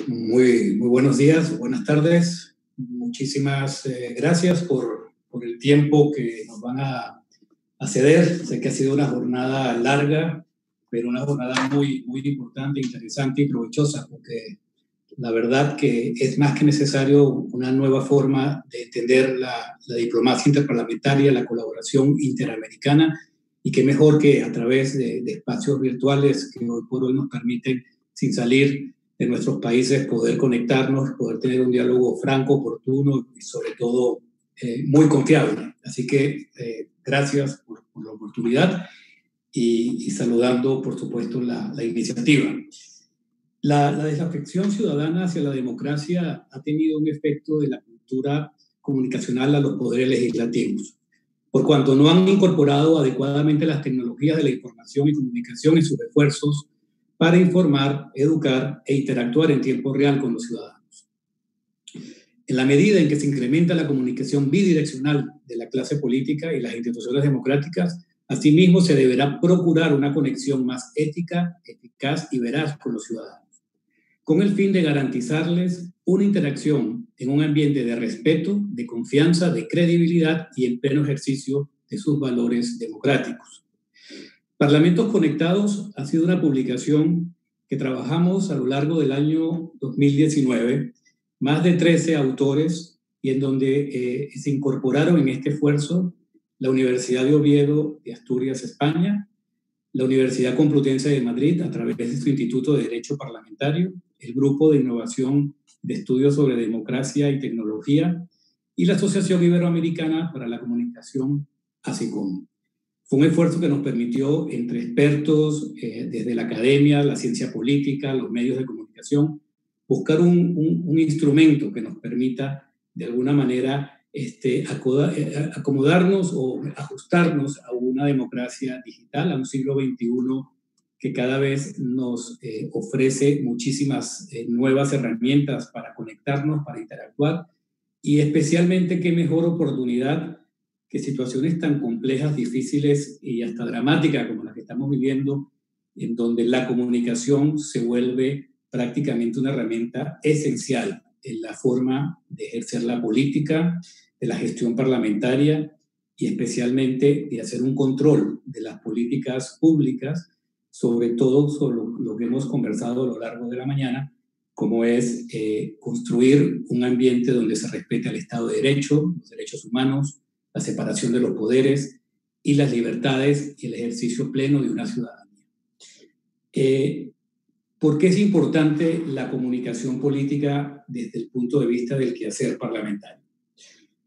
Muy buenos días, buenas tardes. Muchísimas gracias por el tiempo que nos van a ceder. Sé que ha sido una jornada larga, pero una jornada muy importante, interesante y provechosa, porque la verdad que es más que necesario una nueva forma de entender la diplomacia interparlamentaria, la colaboración interamericana, y qué mejor que a través de espacios virtuales que hoy por hoy nos permiten, sin salir de nuestros países, poder conectarnos, poder tener un diálogo franco, oportuno y sobre todo muy confiable. Así que gracias por la oportunidad y saludando, por supuesto, la iniciativa. La desafección ciudadana hacia la democracia ha tenido un efecto de la cultura comunicacional a los poderes legislativos, por cuanto no han incorporado adecuadamente las tecnologías de la información y comunicación en sus esfuerzos para informar, educar e interactuar en tiempo real con los ciudadanos. En la medida en que se incrementa la comunicación bidireccional de la clase política y las instituciones democráticas, asimismo se deberá procurar una conexión más ética, eficaz y veraz con los ciudadanos, con el fin de garantizarles una interacción en un ambiente de respeto, de confianza, de credibilidad y en pleno ejercicio de sus valores democráticos. Parlamentos Conectados ha sido una publicación que trabajamos a lo largo del año 2019, más de 13 autores, y en donde se incorporaron en este esfuerzo la Universidad de Oviedo de Asturias, España, la Universidad Complutense de Madrid, a través de su Instituto de Derecho Parlamentario, el Grupo de Innovación de Estudios sobre Democracia y Tecnología, y la Asociación Iberoamericana para la Comunicación, ASICOM. Fue un esfuerzo que nos permitió, entre expertos, desde la academia, la ciencia política, los medios de comunicación, buscar un instrumento que nos permita, de alguna manera, acomodarnos o ajustarnos a una democracia digital, a un siglo XXI que cada vez nos ofrece muchísimas nuevas herramientas para conectarnos, para interactuar, y especialmente qué mejor oportunidad que situaciones tan complejas, difíciles y hasta dramáticas como las que estamos viviendo, en donde la comunicación se vuelve prácticamente una herramienta esencial en la forma de ejercer la política, de la gestión parlamentaria y especialmente de hacer un control de las políticas públicas, sobre todo sobre lo que hemos conversado a lo largo de la mañana, como es construir un ambiente donde se respete el Estado de Derecho, los derechos humanos, la separación de los poderes y las libertades y el ejercicio pleno de una ciudadanía. ¿Por qué es importante la comunicación política desde el punto de vista del quehacer parlamentario?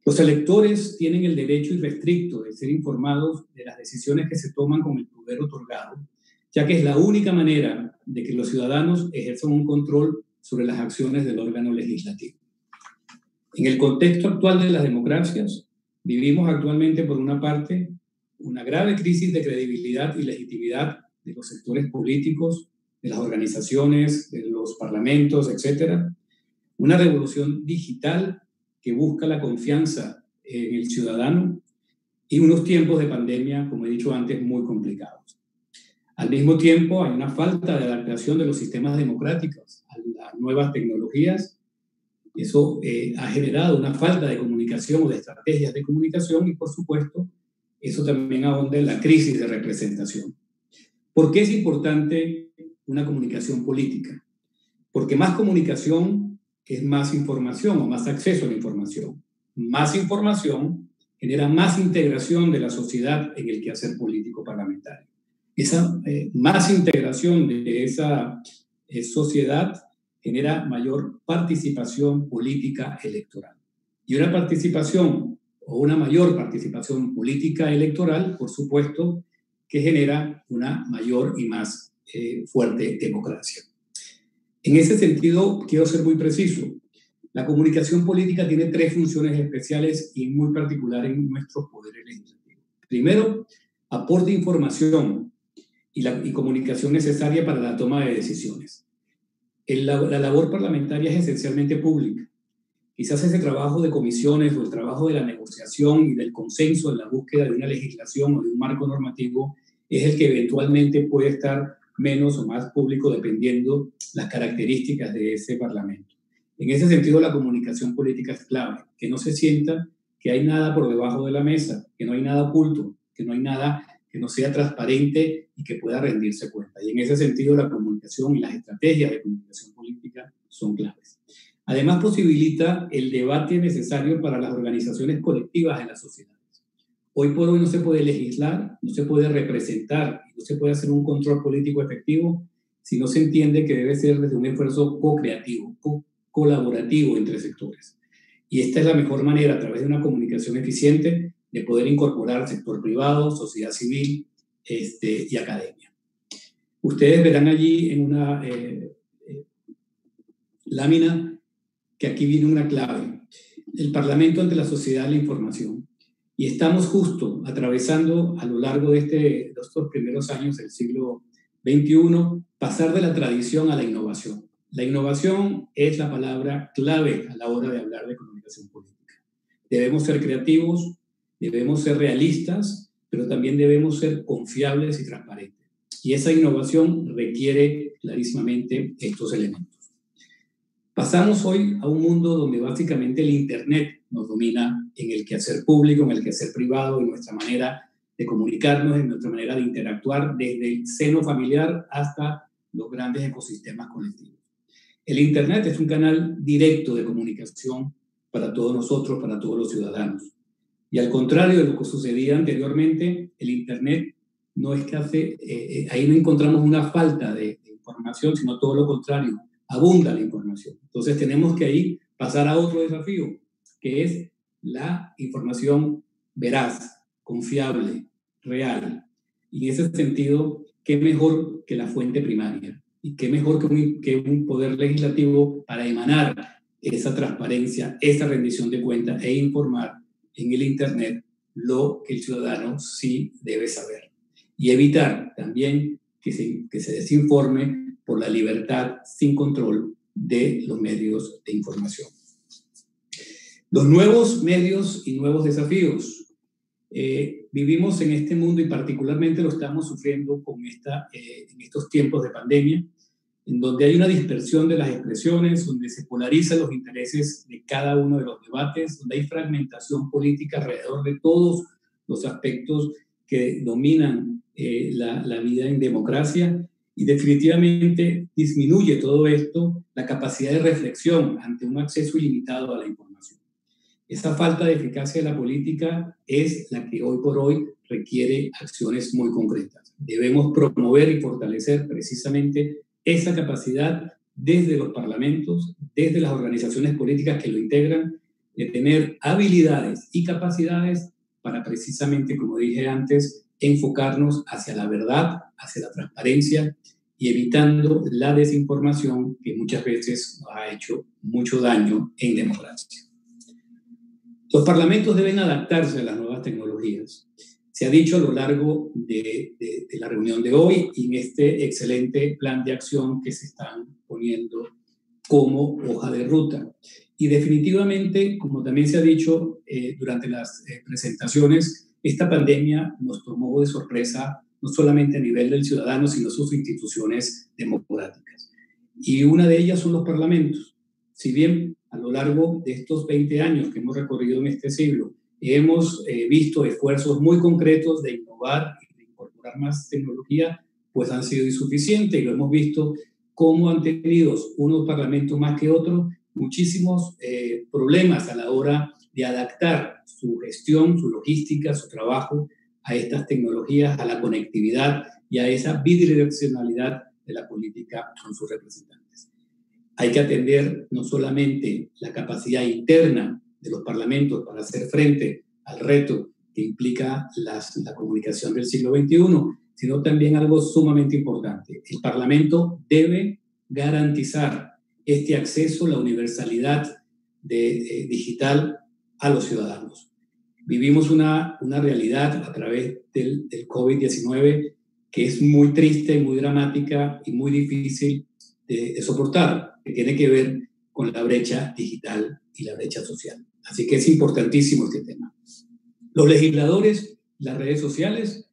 Los electores tienen el derecho irrestricto de ser informados de las decisiones que se toman con el poder otorgado, ya que es la única manera de que los ciudadanos ejerzan un control sobre las acciones del órgano legislativo. En el contexto actual de las democracias, vivimos actualmente, por una parte, una grave crisis de credibilidad y legitimidad de los sectores políticos, de las organizaciones, de los parlamentos, etc. Una revolución digital que busca la confianza en el ciudadano y unos tiempos de pandemia, como he dicho antes, muy complicados. Al mismo tiempo, hay una falta de adaptación de los sistemas democráticos a las nuevas tecnologías. Eso ha generado una falta de comunicación o de estrategias de comunicación y, por supuesto, eso también ahonda en la crisis de representación. ¿Por qué es importante una comunicación política? Porque más comunicación es más información o más acceso a la información. Más información genera más integración de la sociedad en el quehacer político parlamentario. Esa más integración de esa sociedad genera mayor participación política electoral. Y una participación o una mayor participación política electoral, por supuesto, que genera una mayor y más fuerte democracia. En ese sentido, quiero ser muy preciso. La comunicación política tiene tres funciones especiales y muy particulares en nuestros poderes legislativos. Primero, aporte información y comunicación necesaria para la toma de decisiones. La labor parlamentaria es esencialmente pública. Quizás ese trabajo de comisiones o el trabajo de la negociación y del consenso en la búsqueda de una legislación o de un marco normativo es el que eventualmente puede estar menos o más público dependiendo las características de ese parlamento. En ese sentido, la comunicación política es clave, que no se sienta que hay nada por debajo de la mesa, que no hay nada oculto, que no hay nada que no sea transparente y que pueda rendirse cuenta. Y en ese sentido, la comunicación y las estrategias de comunicación política son claves. Además, posibilita el debate necesario para las organizaciones colectivas en las sociedades. Hoy por hoy no se puede legislar, no se puede representar, no se puede hacer un control político efectivo si no se entiende que debe ser desde un esfuerzo co-creativo, colaborativo entre sectores. Y esta es la mejor manera, a través de una comunicación eficiente, de poder incorporar sector privado, sociedad civil y academia. Ustedes verán allí en una lámina que aquí viene una clave. El Parlamento ante la sociedad de la información. Y estamos justo atravesando a lo largo de estos primeros años del siglo XXI, pasar de la tradición a la innovación. La innovación es la palabra clave a la hora de hablar de comunicación política. Debemos ser creativos, debemos ser realistas, pero también debemos ser confiables y transparentes. Y esa innovación requiere clarísimamente estos elementos. Pasamos hoy a un mundo donde básicamente el Internet nos domina en el quehacer público, en el quehacer privado, en nuestra manera de comunicarnos, en nuestra manera de interactuar, desde el seno familiar hasta los grandes ecosistemas colectivos. El Internet es un canal directo de comunicación para todos nosotros, para todos los ciudadanos. Y al contrario de lo que sucedía anteriormente, el Internet no es que ahí no encontramos una falta de información, sino todo lo contrario, abunda la información. Entonces tenemos que ahí pasar a otro desafío, que es la información veraz, confiable, real. Y en ese sentido, ¿qué mejor que la fuente primaria? Y qué mejor que un poder legislativo para emanar esa transparencia, esa rendición de cuentas e informar en el Internet lo que el ciudadano sí debe saber. Y evitar también que se desinforme por la libertad sin control de los medios de información. Los nuevos medios y nuevos desafíos. Vivimos en este mundo y particularmente lo estamos sufriendo en estos tiempos de pandemia, en donde hay una dispersión de las expresiones, donde se polarizan los intereses de cada uno de los debates, donde hay fragmentación política alrededor de todos los aspectos que dominan la vida en democracia. Y definitivamente disminuye todo esto la capacidad de reflexión ante un acceso ilimitado a la información. Esa falta de eficacia de la política es la que hoy por hoy requiere acciones muy concretas. Debemos promover y fortalecer precisamente esa capacidad desde los parlamentos, desde las organizaciones políticas que lo integran, de tener habilidades y capacidades para precisamente, como dije antes, enfocarnos hacia la verdad, hacia la transparencia y evitando la desinformación que muchas veces nos ha hecho mucho daño en democracia. Los parlamentos deben adaptarse a las nuevas tecnologías. Se ha dicho a lo largo de la reunión de hoy y en este excelente plan de acción que se están poniendo como hoja de ruta. Y definitivamente, como también se ha dicho durante las presentaciones, esta pandemia nos tomó de sorpresa no solamente a nivel del ciudadano, sino sus instituciones democráticas. Y una de ellas son los parlamentos. Si bien a lo largo de estos 20 años que hemos recorrido en este siglo, hemos visto esfuerzos muy concretos de innovar y de incorporar más tecnología, pues han sido insuficientes y lo hemos visto cómo han tenido unos parlamentos más que otros muchísimos problemas a la hora de adaptar su gestión, su logística, su trabajo a estas tecnologías, a la conectividad y a esa bidireccionalidad de la política con sus representantes. Hay que atender no solamente la capacidad interna de los parlamentos para hacer frente al reto que implica la comunicación del siglo XXI, sino también algo sumamente importante. El Parlamento debe garantizar este acceso, la universalidad digital a los ciudadanos. Vivimos una realidad a través del COVID-19 que es muy triste, muy dramática y muy difícil de soportar, que tiene que ver con la brecha digital y la brecha social. Así que es importantísimo este tema. Los legisladores, las redes sociales,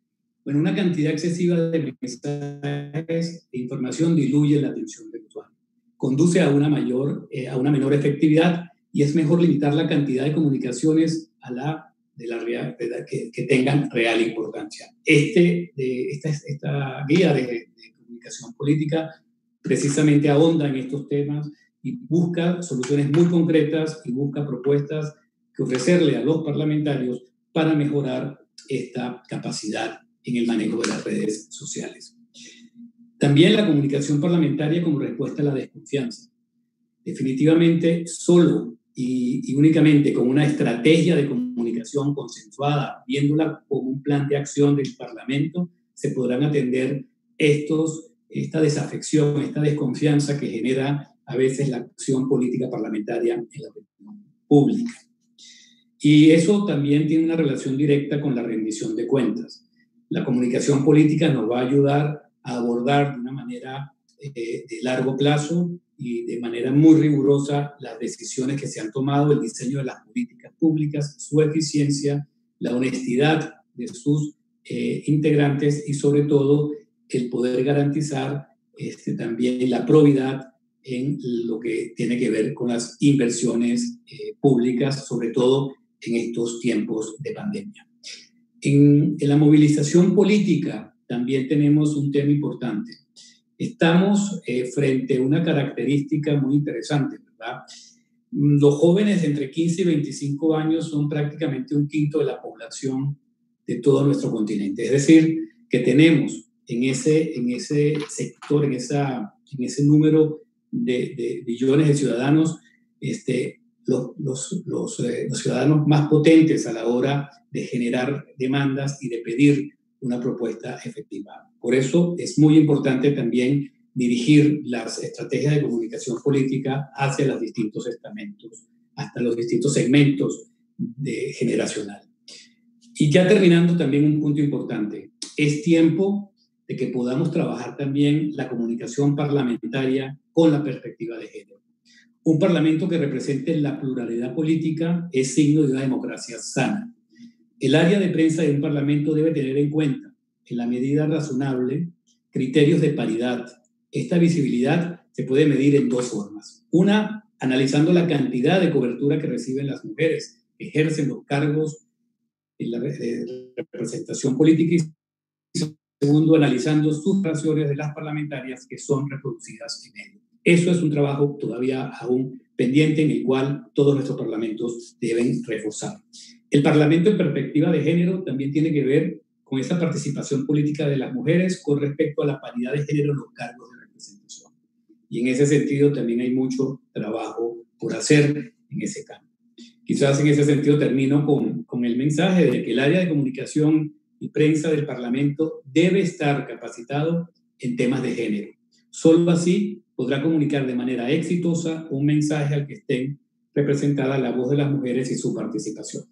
Bueno, una cantidad excesiva de mensajes e información diluye la atención del usuario, conduce a una menor efectividad y es mejor limitar la cantidad de comunicaciones a que tengan real importancia. Esta guía de comunicación política precisamente ahonda en estos temas y busca soluciones muy concretas y busca propuestas que ofrecerle a los parlamentarios para mejorar esta capacidad en el manejo de las redes sociales. También la comunicación parlamentaria como respuesta a la desconfianza. Definitivamente, solo y únicamente con una estrategia de comunicación consensuada, viéndola como un plan de acción del Parlamento, se podrán atender esta desafección, esta desconfianza que genera a veces la acción política parlamentaria en la opinión pública. Y eso también tiene una relación directa con la rendición de cuentas. La comunicación política nos va a ayudar a abordar de una manera de largo plazo y de manera muy rigurosa las decisiones que se han tomado, el diseño de las políticas públicas, su eficiencia, la honestidad de sus integrantes y sobre todo el poder garantizar también la probidad en lo que tiene que ver con las inversiones públicas, sobre todo en estos tiempos de pandemia. En la movilización política también tenemos un tema importante. Estamos frente a una característica muy interesante, ¿verdad? Los jóvenes entre 15 y 25 años son prácticamente un quinto de la población de todo nuestro continente. Es decir, que tenemos en ese sector, en ese número de billones de ciudadanos, los ciudadanos más potentes a la hora de generar demandas y de pedir una propuesta efectiva. Por eso es muy importante también dirigir las estrategias de comunicación política hacia los distintos estamentos, hasta los distintos segmentos generacional. Y ya terminando, también un punto importante. Es tiempo de que podamos trabajar también la comunicación parlamentaria con la perspectiva de género. Un parlamento que represente la pluralidad política es signo de una democracia sana. El área de prensa de un parlamento debe tener en cuenta, en la medida razonable, criterios de paridad. Esta visibilidad se puede medir en dos formas. Una, analizando la cantidad de cobertura que reciben las mujeres que ejercen los cargos en la representación política, y segundo, analizando sus fracciones de las parlamentarias que son reproducidas en ello. Eso es un trabajo todavía aún pendiente en el cual todos nuestros parlamentos deben reforzar. El Parlamento en perspectiva de género también tiene que ver con esa participación política de las mujeres con respecto a la paridad de género en los cargos de representación. Y en ese sentido también hay mucho trabajo por hacer en ese campo. Quizás en ese sentido termino con el mensaje de que el área de comunicación y prensa del Parlamento debe estar capacitado en temas de género. Solo así podrá comunicar de manera exitosa un mensaje al que esté representada la voz de las mujeres y su participación.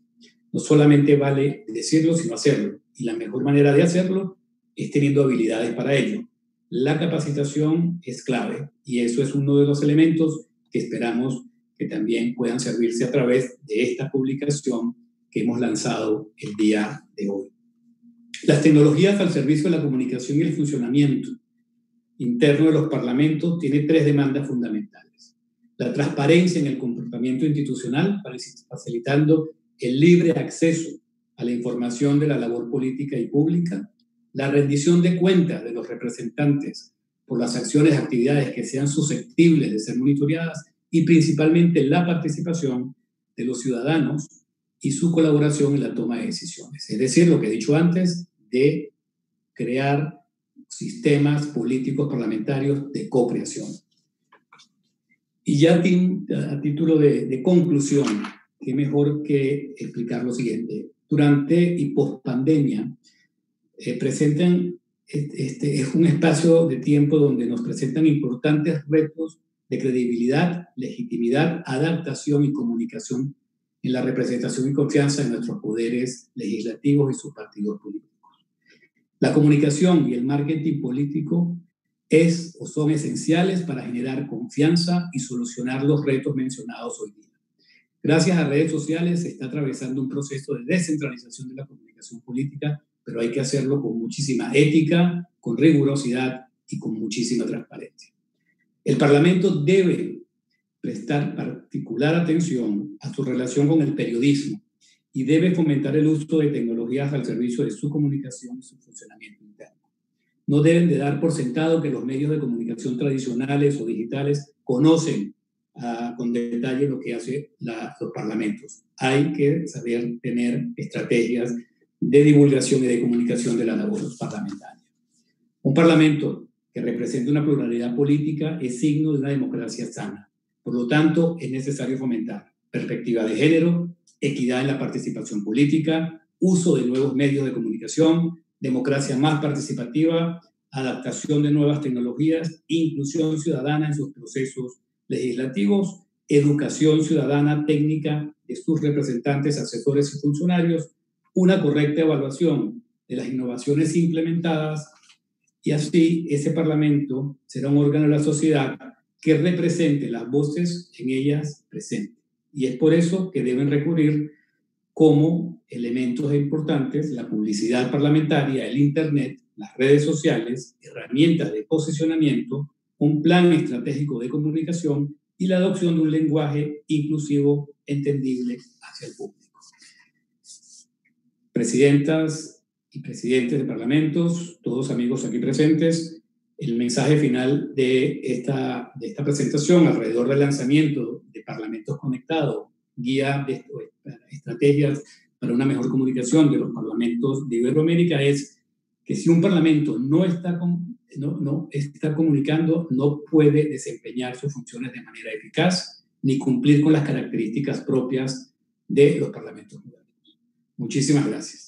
No solamente vale decirlo, sino hacerlo. Y la mejor manera de hacerlo es teniendo habilidades para ello. La capacitación es clave y eso es uno de los elementos que esperamos que también puedan servirse a través de esta publicación que hemos lanzado el día de hoy. Las tecnologías al servicio de la comunicación y el funcionamiento interno de los parlamentos tiene tres demandas fundamentales. La transparencia en el comportamiento institucional, facilitando el libre acceso a la información de la labor política y pública, la rendición de cuentas de los representantes por las acciones y actividades que sean susceptibles de ser monitoreadas y principalmente la participación de los ciudadanos y su colaboración en la toma de decisiones. Es decir, lo que he dicho antes, de crear sistemas políticos parlamentarios de co-creación. Y ya a título de conclusión, qué mejor que explicar lo siguiente. Durante y post-pandemia, es un espacio de tiempo donde nos presentan importantes retos de credibilidad, legitimidad, adaptación y comunicación en la representación y confianza de nuestros poderes legislativos y sus partidos políticos. La comunicación y el marketing político son esenciales para generar confianza y solucionar los retos mencionados hoy día. Gracias a redes sociales se está atravesando un proceso de descentralización de la comunicación política, pero hay que hacerlo con muchísima ética, con rigurosidad y con muchísima transparencia. El Parlamento debe prestar particular atención a su relación con el periodismo y debe fomentar el uso de tecnologías al servicio de su comunicación y su funcionamiento interno. No deben de dar por sentado que los medios de comunicación tradicionales o digitales conocen con detalle lo que hacen los parlamentos. Hay que saber tener estrategias de divulgación y de comunicación de la labor parlamentaria. Un parlamento que represente una pluralidad política es signo de una democracia sana. Por lo tanto, es necesario fomentar perspectiva de género, equidad en la participación política, uso de nuevos medios de comunicación, democracia más participativa, adaptación de nuevas tecnologías, inclusión ciudadana en sus procesos legislativos, educación ciudadana técnica de sus representantes, asesores y funcionarios, una correcta evaluación de las innovaciones implementadas, y así ese Parlamento será un órgano de la sociedad que represente las voces en ellas presentes. Y es por eso que deben recurrir como elementos importantes la publicidad parlamentaria, el Internet, las redes sociales, herramientas de posicionamiento, un plan estratégico de comunicación y la adopción de un lenguaje inclusivo, entendible hacia el público. Presidentas y presidentes de parlamentos, todos amigos aquí presentes, el mensaje final de esta presentación alrededor del lanzamiento de Parlamentos Conectados, guía de estrategias para una mejor comunicación de los parlamentos de Iberoamérica, es que si un parlamento no está comunicando, no puede desempeñar sus funciones de manera eficaz ni cumplir con las características propias de los parlamentos modernos. Muchísimas gracias.